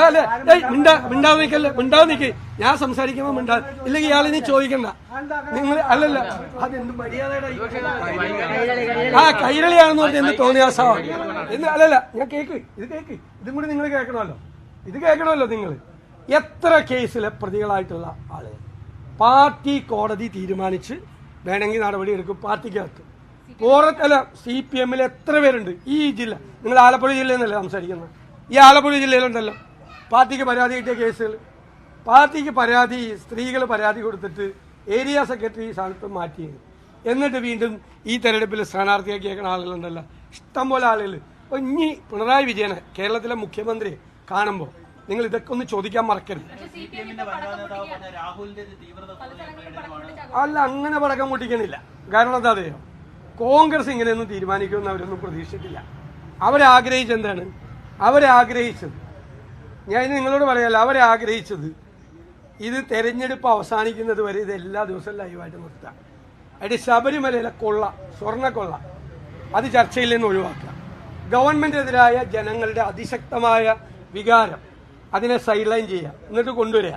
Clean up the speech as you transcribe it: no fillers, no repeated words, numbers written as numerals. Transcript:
അല്ലെ മിണ്ടാതെ നിൽക്ക്. ഞാൻ സംസാരിക്കുമ്പോ ഇല്ലെങ്കിൽ ഇയാളിനി ചോദിക്കണ്ട. നിങ്ങൾ അല്ലല്ല അതെന്ത് മര്യാദയുടെ കൈരളിയാണെന്ന് പറഞ്ഞ് എന്ത് തോന്നിയാസമാണ് എന്ന്. അല്ലല്ല ഞാൻ കേക്ക് ഇതും കൂടി നിങ്ങൾ കേൾക്കണമല്ലോ. നിങ്ങൾ എത്ര കേസിലെ പ്രതികളായിട്ടുള്ള ആളുകൾ പാർട്ടി കോടതി തീരുമാനിച്ച് വേണമെങ്കിൽ നടപടി എടുക്കും. പാർട്ടിക്കകത്ത് പുറത്തല്ല CPM എത്ര പേരുണ്ട് ഈ ജില്ല? നിങ്ങൾ ആലപ്പുഴ ജില്ലയിൽ നിന്നല്ലേ സംസാരിക്കുന്നത്? ഈ ആലപ്പുഴ ജില്ലയിലുണ്ടല്ലോ പാർട്ടിക്ക് പരാതി കിട്ടിയ കേസുകൾ. പാർട്ടിക്ക് പരാതി, സ്ത്രീകൾ പരാതി കൊടുത്തിട്ട് ഏരിയ സെക്രട്ടറി സ്ഥാനത്ത് മാറ്റി, എന്നിട്ട് വീണ്ടും ഈ തെരഞ്ഞെടുപ്പിൽ സ്ഥാനാർത്ഥിയാക്കിയേക്കുന്ന ആളുകളുണ്ടല്ലോ ഇഷ്ടംപോലെ ആളുകൾ. അപ്പോൾ ഇനി പിണറായി വിജയനെ കേരളത്തിലെ മുഖ്യമന്ത്രി കാണുമ്പോൾ നിങ്ങൾ ഇതൊക്കെ ഒന്ന് ചോദിക്കാൻ മറക്കരുത്. അല്ല, അങ്ങനെ പടക്കം പൊട്ടിക്കണില്ല. കാരണം എന്താ അറിയോ, കോൺഗ്രസ് ഇങ്ങനെയൊന്നും തീരുമാനിക്കുമെന്ന് അവരൊന്നും പ്രതീക്ഷിച്ചിട്ടില്ല. അവരാഗ്രഹിച്ചെന്താണ്? അവരാഗ്രഹിച്ചത് ഞാൻ നിങ്ങളോട് പറയാമല്ലോ, അവരാഗ്രഹിച്ചത് ഇത് തെരഞ്ഞെടുപ്പ് അവസാനിക്കുന്നത് വരെ ഇത് എല്ലാ ദിവസവും ലൈവായിട്ട് നിർത്തുക. അതിന്റെ ശബരിമലയിലെ സ്വർണ്ണക്കൊള്ള അത് ചർച്ചയിൽ നിന്ന് ഒഴിവാക്കുക. ഗവൺമെന്റിനെതിരായ ജനങ്ങളുടെ അതിശക്തമായ വികാരം അതിനെ സൈഡ് ലൈൻ ചെയ്യുക, എന്നിട്ട് കൊണ്ടുവരിക.